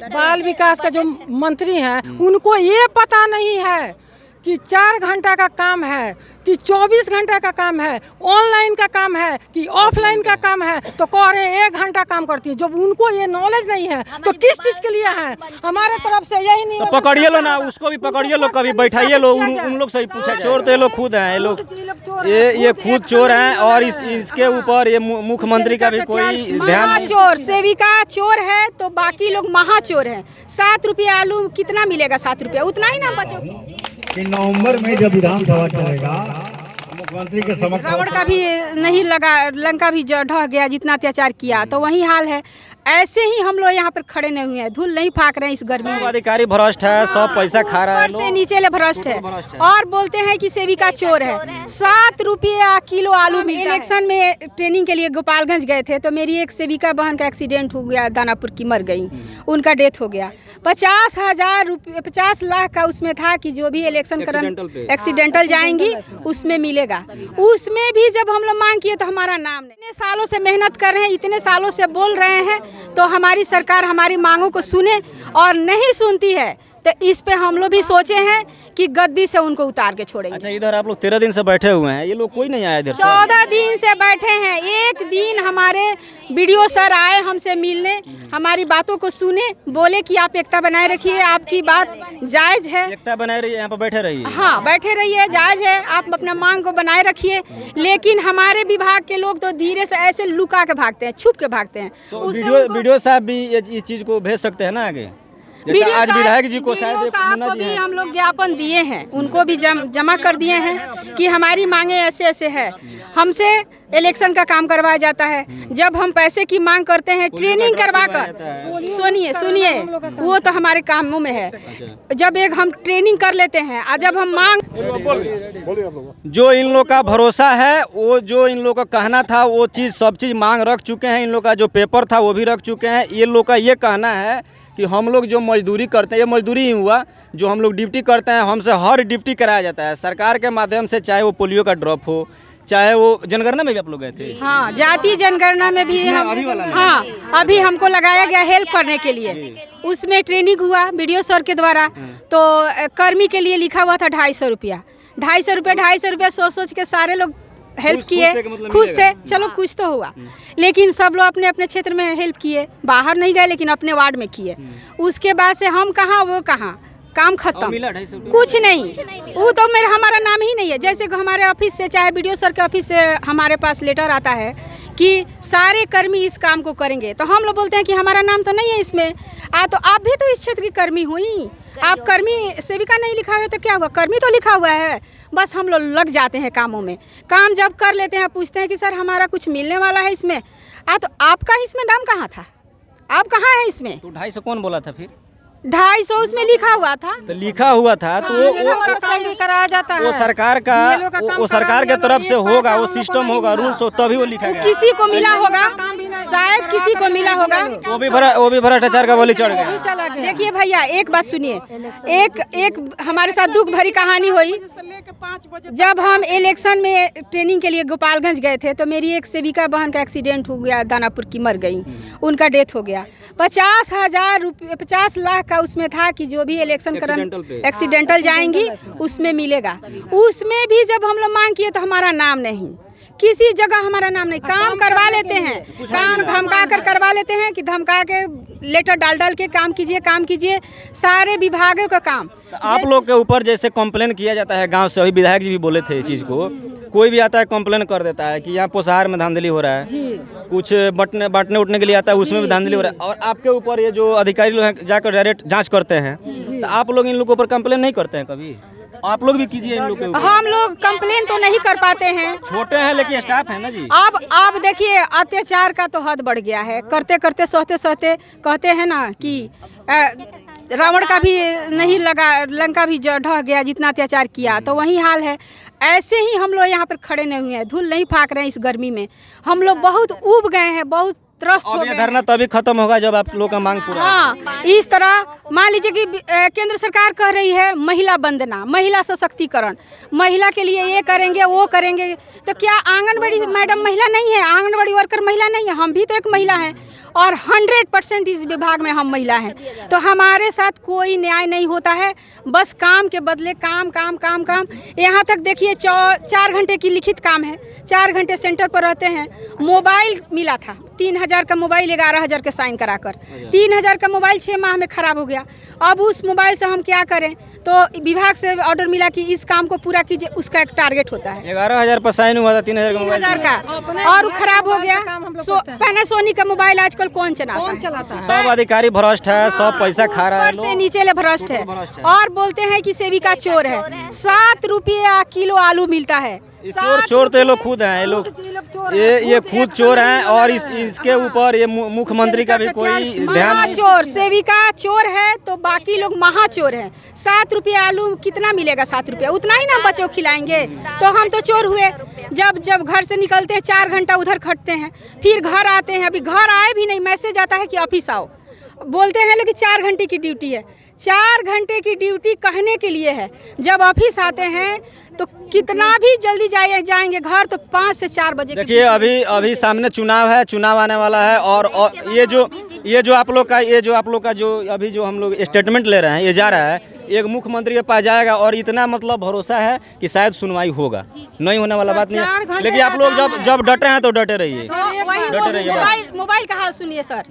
बाल विकास का जो मंत्री हैं उनको ये पता नहीं है कि 4 घंटा का काम है कि 24 घंटा का काम है, ऑनलाइन का काम है कि ऑफलाइन का काम है, तो कह रहे 1 घंटा काम करती है। जब उनको ये नॉलेज नहीं है तो किस चीज के लिए है? हमारे तरफ से यही नहीं। तो पकड़िए लो ना, उसको भी पकड़िए लो, कभी बैठाइए लो, उन लोग से ही पूछा। चोर तो ये लोग खुद हैं, ये खुद चोर हैं। और इसके ऊपर ये मुख्यमंत्री का भी कोई ध्यान नहीं। चोर सेविका चोर है तो बाकी लोग महाचोर हैं। 7 रुपया आलू कितना मिलेगा? 7 रुपया, उतना ही ना बचोगे। कि नवंबर में जब विधानसभा चलेगा मुख्यमंत्री के समक्ष रावण का भी नहीं लगा, लंका भी ढह गया, जितना अत्याचार किया तो वही हाल है। ऐसे ही हम लोग यहाँ पर खड़े नहीं हुए हैं, धूल नहीं फाक रहे हैं इस गर्मी में। अधिकारी भ्रष्ट है, सब पैसा खा रहा है, ऊपर से नीचे ले भ्रष्ट है। और बोलते हैं कि सेविका चोर है। 7 रुपया किलो आलू में। इलेक्शन में ट्रेनिंग के लिए गोपालगंज गए थे तो मेरी एक सेविका बहन का एक्सीडेंट हो गया, दानापुर की मर गई, उनका डेथ हो गया। 50,000 रुपये 50 लाख का उसमें था कि जो भी इलेक्शन एक्सीडेंटल जाएंगी उसमें मिलेगा। उसमें भी जब हम लोग मांग किए तो हमारा नाम नहीं। इतने सालों से मेहनत कर रहे हैं, इतने सालों से बोल रहे हैं, तो हमारी सरकार हमारी मांगों को सुने और नहीं सुनती है तो इस पे हम लोग भी सोचे हैं कि गद्दी से उनको उतार के छोड़ेंगे। अच्छा, इधर आप लोग 13 दिन से बैठे हुए हैं, ये लोग कोई नहीं आया इधर से? 14 दिन से बैठे हैं। एक दिन हमारे वीडियो सर आए हमसे मिलने, हमारी बातों को सुने, बोले कि आप एकता बनाए रखिए, आपकी बात जायज है। एकता बनाए रहिए, यहाँ पर बैठे रहिए। हाँ, बैठे रहिए, जायज है, आप अपना मांग को बनाए रखिए। लेकिन हमारे विभाग के लोग तो धीरे से ऐसे लुका के भागते हैं, छुप के भागते हैं। तो वीडियो साहब भी इस चीज को भेज सकते हैं ना आगे? जैसे आज विधायक जी को शायद को भी हम लोग ज्ञापन दिए हैं, उनको भी जमा कर दिए हैं कि हमारी मांगे ऐसे ऐसे है। हमसे इलेक्शन का काम करवाया जाता है, जब हम पैसे की मांग करते हैं ट्रेनिंग करवा कर, सुनिए वो तो हमारे कामों में है। जब एक हम ट्रेनिंग कर लेते हैं और जब हम मांग, जो इन लोग का भरोसा है, वो जो इन लोग का कहना था वो चीज़ सब चीज़ मांग रख चुके हैं। इन लोग का जो पेपर था वो भी रख चुके हैं। ये लोग का ये कहना है कि हम लोग जो मजदूरी करते हैं, ये मजदूरी ही हुआ, जो हम लोग ड्यूटी करते हैं, हमसे हर ड्यूटी कराया जाता है सरकार के माध्यम से, चाहे वो पोलियो का ड्रॉप हो, चाहे वो जनगणना में भी आप लोग गए थे। हाँ, जातीय जनगणना में भी हम, हाँ अभी हमको लगाया गया हेल्प करने के लिए। उसमें ट्रेनिंग हुआ वीडियो सर के द्वारा, तो कर्मी के लिए लिखा हुआ था 250 रुपया। 250 रुपया सोच के सारे लोग हेल्प किए, खुश थे। चलो कुछ तो हुआ, लेकिन सब लोग अपने अपने क्षेत्र में हेल्प किए, बाहर नहीं गए लेकिन अपने वार्ड में किए। उसके बाद से हम कहाँ वो कहाँ, काम खत्म, कुछ नहीं। वो तो हमारा नाम ही नहीं है। जैसे कि हमारे ऑफिस से, चाहे वीडियो सर के ऑफिस से हमारे पास लेटर आता है कि सारे कर्मी इस काम को करेंगे, तो हम लोग बोलते हैं कि हमारा नाम तो नहीं है इसमें। तो आप भी तो इस क्षेत्र की कर्मी हुई, आप कर्मी सेविका नहीं लिखा हुआ तो क्या हुआ, कर्मी तो लिखा हुआ है। बस हम लोग लग जाते हैं कामों में। काम जब कर लेते हैं पूछते हैं कि सर हमारा कुछ मिलने वाला है इसमें। तो आपका इसमें नाम कहाँ था, आप कहाँ है इसमें? तो 250 कौन बोला था फिर? 250 उसमें लिखा हुआ था, तो लिखा हुआ था तो वो कराया जाता है। वो सरकार का, वो सरकार के तरफ से होगा, वो सिस्टम होगा, रूल्स हो, तभी वो लिखा गया। किसी को मिला होगा, शायद किसी को मिला होगा, वो भी भ्रष्टाचार का बोली चढ़ गया। देखिए भैया, एक बात सुनिए, एक हमारे साथ दुख भरी कहानी हुई। जब हम इलेक्शन में ट्रेनिंग के लिए गोपालगंज गए थे तो मेरी एक सेविका बहन का एक्सीडेंट हो गया, दानापुर की मर गई, उनका डेथ हो गया। 50,000 रुपये 50 लाख का उसमें था कि जो भी इलेक्शन एक्सीडेंटल जाएंगी उसमें मिलेगा। उसमें भी जब हम लोग मांग किए तो हमारा नाम नहीं, किसी जगह हमारा नाम नहीं। काम करवा लेते हैं, काम धमका कर करवा लेते हैं कि धमका के लेटर डाल के काम कीजिए, सारे विभागों का काम। तो आप लोग के ऊपर जैसे कंप्लेन किया जाता है गांव से, अभी विधायक जी भी बोले थे इस चीज़ को, कोई भी आता है कंप्लेन कर देता है कि यहाँ पोषाहार में धांधली हो रहा है, कुछ बांटने उठने के लिए आता है उसमें भी धांधली हो रहा है, और आपके ऊपर ये जो अधिकारी लोग हैं जाकर डायरेक्ट जाँच करते हैं, तो आप लोग इन लोगों पर कंप्लेन नहीं करते हैं कभी? आप लोग भी कीजिए इन लोग के ऊपर। हम लोग कंप्लेन तो नहीं कर पाते हैं, छोटे हैं लेकिन स्टाफ है ना जी। अब देखिए अत्याचार का तो हद बढ़ गया है। करते करते सहते कहते हैं ना कि रावण का भी नहीं लगा, लंका भी ढह गया, जितना अत्याचार किया तो वही हाल है। ऐसे ही हम लोग यहाँ पर खड़े नहीं हुए हैं, धूल नहीं फाक रहे हैं इस गर्मी में। हम लोग बहुत ऊब गए हैं, बहुत त्रस्त हो अब ये गए धरना तभी खत्म होगा जब आप लोग का मांग पूरा हाँ, इस तरह मान लीजिए कि केंद्र सरकार कह रही है महिला वंदना, महिला सशक्तिकरण, महिला के लिए ये करेंगे वो करेंगे, तो क्या आंगनबाड़ी मैडम महिला नहीं है? आंगनबाड़ी वर्कर महिला नहीं है? हम भी तो एक महिला हैं और 100% इस विभाग में हम महिला हैं, तो हमारे साथ कोई न्याय नहीं होता है। बस काम के बदले काम काम काम काम। यहाँ तक देखिए 4 घंटे की लिखित काम है, 4 घंटे सेंटर पर रहते हैं। मोबाइल मिला था 3000 का मोबाइल 11000 के साइन कराकर, 3000 का मोबाइल 6 माह में ख़राब हो गया। अब उस मोबाइल से हम क्या करें? तो विभाग से ऑर्डर मिला कि इस काम को पूरा कीजिए, उसका एक टारगेट होता है। 11,000 पर साइन हुआ था, 3,000 का मोबाइल 3000 का और खराब हो गया। पैनासोनिक का मोबाइल आजकल कौन चलाता है? सब अधिकारी भ्रष्ट है, सब पैसा खा रहा है, ऊपर से नीचे ले भ्रष्ट है। और बोलते हैं कि सेविका चोर है। 7 रुपये किलो आलू मिलता है। चोर तो ये लोग खुद हैं, ये लोग ये खुद चोर हैं। और इसके ऊपर ये मुख्यमंत्री का भी कोई ध्यान नहीं। चोर सेविका चोर है तो बाकी लोग महाचोर हैं। 7 रुपये आलू कितना मिलेगा? 7 रुपये उतना ही ना बच्चों को खिलाएंगे, तो हम तो चोर हुए। जब घर से निकलते हैं 4 घंटा उधर खटते हैं, फिर घर आते हैं, अभी घर आए भी नहीं, मैसेज आता है कि ऑफिस आओ। बोलते हैं लोग कि 4 घंटे की ड्यूटी है। 4 घंटे की ड्यूटी कहने के लिए है, जब ऑफिस आते हैं तो कितना भी जल्दी जाएंगे घर तो 5 से 4 बजे। देखिए अभी सामने चुनाव है, चुनाव आने वाला है। और ये जो आप लोग का जो अभी जो हम लोग स्टेटमेंट ले रहे हैं, ये जा रहा है एक मुख्यमंत्री के पास जाएगा और इतना मतलब भरोसा है कि शायद सुनवाई होगा। नहीं होने वाला बात नहीं है, लेकिन आप लोग जब डटे हैं तो डटे रहिए, डटे रहिए। मोबाइल का हाल सुनिए सर,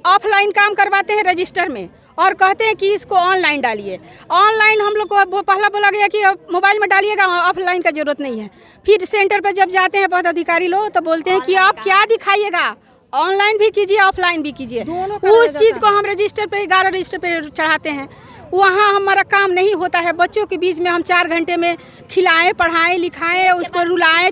ऑफलाइन काम करवाते हैं रजिस्टर में और कहते हैं कि इसको ऑनलाइन डालिए। ऑनलाइन हम लोग को पहला बोला गया कि मोबाइल में डालिएगा, ऑफलाइन का जरूरत नहीं है। फिर सेंटर पर जब जाते हैं पदाधिकारी लोग तो बोलते हैं कि आप क्या दिखाइएगा, ऑनलाइन भी कीजिए ऑफलाइन भी कीजिए। उस चीज़ को हम रजिस्टर पे 11 रजिस्टर पे चढ़ाते हैं, वहाँ हमारा काम नहीं होता है। बच्चों के बीच में हम 4 घंटे में खिलाएं, पढ़ाएं, लिखाएं, उसको रुलाएं,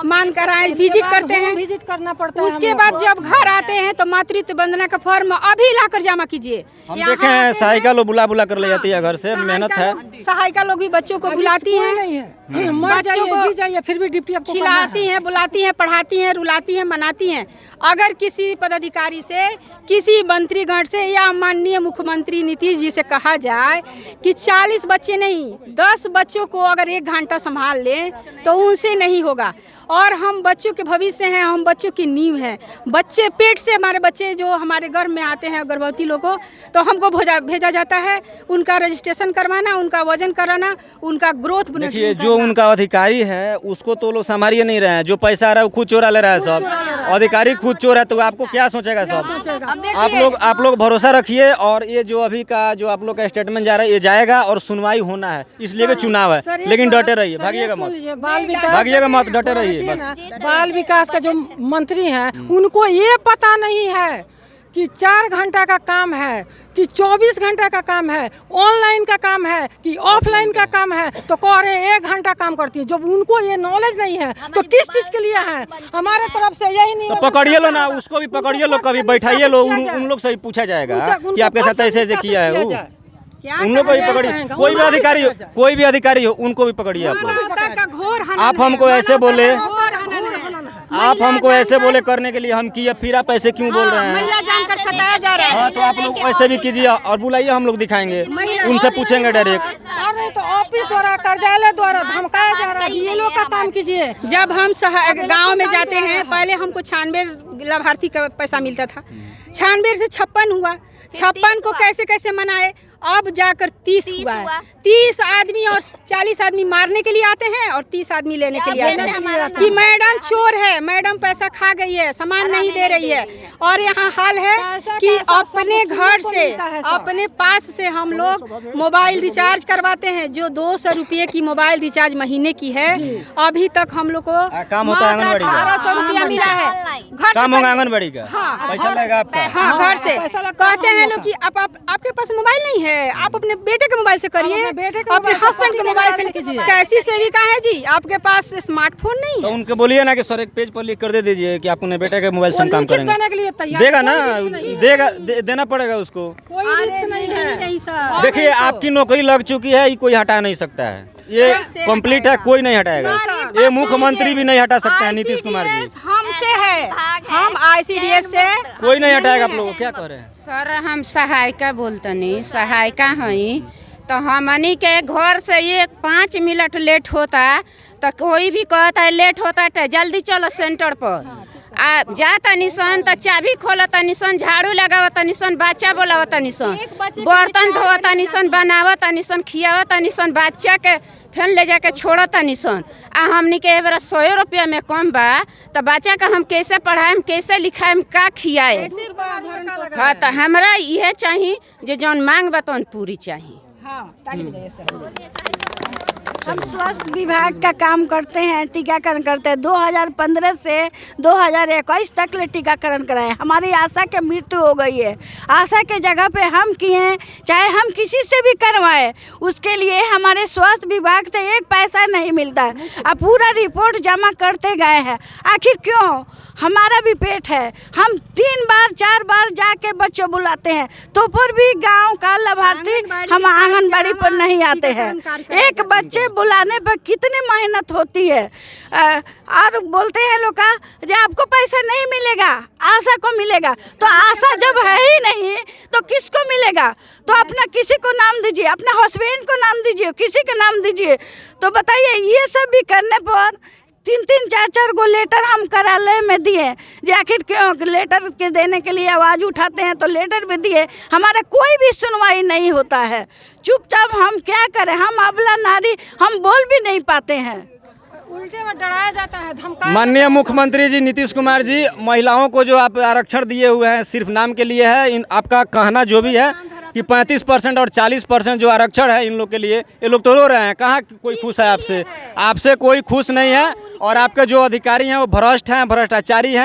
मान कराएं, विजिट करते हैं, विजिट करना पड़ता है। उसके बाद जब घर आते हैं तो मातृत्व वंदना का फॉर्म अभी लाकर जमा कीजिए। हम देखे हैं सहायिका लोग बुला कर ले जाती है घर से, मेहनत है। सहायिका लोग भी बच्चों को बुलाती हैं, बच्चों को जी जाइए फिर भी ड्यूटी आपको खिलाती हैं, बुलाती हैं, पढ़ाती हैं, रुलाती हैं, मनाती हैं। अगर किसी पदाधिकारी से, किसी मंत्रीगण से या माननीय मुख्यमंत्री नीतीश जी से कहा जाए कि 40 बच्चे नहीं 10 बच्चों को अगर 1 घंटा संभाल लें तो उनसे नहीं होगा। और हम बच्चों के भविष्य हैं, हम बच्चों की नींव हैं। बच्चे पेट से हमारे बच्चे जो हमारे गर्भ में आते हैं गर्भवती लोगों को, तो हमको भेजा जाता है उनका रजिस्ट्रेशन करवाना, उनका वजन कराना, उनका ग्रोथ। देखिए जो उनका अधिकारी है उसको तो लोग संभालिए नहीं रहे हैं, जो पैसा आ रहा है वो खुद चोरा ले रहा है। सब अधिकारी खुद चोर है तो आपको क्या सोचेगा सब? आप लोग भरोसा रखिए। और ये जो अभी का जो आप लोग का स्टेटमेंट जा रहा है ये जाएगा और सुनवाई होना है, इसलिए कि चुनाव है। लेकिन डटे रहिए, भागिएगा मत, डटे रहिए बस। बाल विकास का जो मंत्री हैं उनको ये पता नहीं है कि 4 घंटा का काम है कि 24 घंटा का काम है, ऑनलाइन का काम है कि ऑफलाइन का काम है, तो कह रहे 1 घंटा काम करती है। जब उनको ये नॉलेज नहीं है तो किस चीज़ के लिए है? हमारे तरफ से यही नहीं। तो पकड़िए लो ना, उसको भी पकड़िए लो, कभी बैठाइए लो, उन लोग से ही पूछा जाएगा कि आपके साथ ऐसे ऐसे किया है वो। उन लोग को भी पकड़िए, कोई भी अधिकारी हो उनको भी पकड़िए। आप हमको ऐसे बोले, आप हमको ऐसे बोले करने के लिए हम किए, फिर आप ऐसे क्यों बोल रहे हैं? महिला जानकर सताया जा रहा है। हाँ तो आप लोग ऐसे भी कीजिए और बुलाइए, हम लोग दिखाएंगे, उनसे पूछेंगे डायरेक्ट। और नहीं तो ऑफिस द्वारा, कार्यालय द्वारा धमकाया जा रहा है। ये लोग का काम कीजिए। जब हम गांव में जाते हैं, पहले हमको 96 लाभार्थी का पैसा मिलता था, 96 से 56 हुआ। 56 को कैसे कैसे मनाए, अब जाकर 30 हुआ है। 30 आदमी और 40 आदमी मारने के लिए आते हैं और 30 आदमी लेने के लिए आते हैं कि मैडम चोर है, मैडम पैसा खा गई है, सामान नहीं दे रही है। और यहाँ हाल है कि अपने घर से, अपने पास से हम लोग मोबाइल रिचार्ज करवाते हैं, जो 200 रुपये की मोबाइल रिचार्ज महीने की है। अभी तक हम लोग को काम होता है आंगनबाड़ी का, 1800 रुपया मिला है। घर काम होगा आंगनबाड़ी का, पैसा लगेगा आपका। हाँ, घर से कहते हैं लोग कि आपके पास मोबाइल नहीं है, आप अपने बेटे के मोबाइल से करिए, अपने हस्बैंड के मोबाइल से कीजिए। कैसी सेविका है जी, आपके पास स्मार्टफोन नहीं तो है? उनके बोलिए ना कि सर एक पेज पर लिख कर दे दीजिए कि आप अपने बेटे के मोबाइल से काम करेंगे। देगा ना, देना पड़ेगा उसको। कोई रिस्क नहीं है सर। देखिए आपकी नौकरी लग चुकी है, ये कोई हटा नहीं सकता है, ये कंप्लीट है, कोई नहीं हटाएगा। ये मुख्यमंत्री भी नहीं हटा सकते हैं, नीतीश कुमार जी। हम से है, हम ICDS से। कोई नहीं हटाएगा आप लोगों को, क्या कह रहे हैं? सर हम सहायिका बोलतनी, सहायिका हई, तो हमनी के घर से ये 5 मिनट लेट होता तो कोई भी कहता है लेट होता है जल्दी चलो सेंटर पर। आ जाता निसन तो चाबी खोलता निसन, झाड़ू लगावता निसन, बच्चा बोलावता निसन, बर्तन धोता निसन, बनावता निसन, खियावता निसन, बच्चा के फिर ले जाके छोड़ता निसन। आ हमनी के एक बार 100 रुपया में कम बा तो बच्चा का हम कैसे पढ़ाएम, कैसे लिखाएम, का खियाए? हाँ तो हमरा यह चाहिए जो जौन मांग बा तौन पूरी चाहिए। हम स्वास्थ्य विभाग का काम करते हैं, टीकाकरण करते हैं। 2015 से 2021 तक ले टीकाकरण कराए। हमारी आशा की मृत्यु हो गई है। आशा के जगह पे हम किए, चाहे हम किसी से भी करवाए, उसके लिए हमारे स्वास्थ्य विभाग से एक पैसा नहीं मिलता है। अब पूरा रिपोर्ट जमा करते गए हैं। आखिर क्यों? हमारा भी पेट है। हम 3 बार 4 बार जाके बच्चों बुलाते हैं तो पर भी गांव का लाभार्थी हम आंगनबाड़ी पर नहीं आते हैं। एक बच्चे बुलाने पर कितनी मेहनत होती है। और बोलते हैं लोग का जो आपको पैसा नहीं मिलेगा, आशा को मिलेगा। तो आशा जब है ही नहीं तो किसको मिलेगा? तो अपना किसी को नाम दीजिए, अपना हस्बैंड को नाम दीजिए, किसी का नाम दीजिए। तो बताइए, ये सब भी करने पर 3-3 4-4 गो लेटर हम कार्यालय में दिए। जो आखिर क्यों लेटर के देने के लिए आवाज़ उठाते हैं तो लेटर भी दिए, हमारा कोई भी सुनवाई नहीं होता है। चुपचाप हम क्या करें? हम अबला नारी, हम बोल भी नहीं पाते हैं। उल्टे में डराया जाता है, धमकाया। माननीय मुख्यमंत्री जी नीतीश कुमार जी, महिलाओं को जो आप आरक्षण दिए हुए हैं सिर्फ नाम के लिए है। इन आपका कहना जो भी है कि 35% और 40% जो आरक्षण है इन लोग के लिए, ये लोग तो रो रहे हैं। कहाँ कोई खुश है आपसे? आपसे कोई खुश नहीं है। और आपके जो अधिकारी हैं वो भ्रष्ट हैं, भ्रष्टाचारी हैं।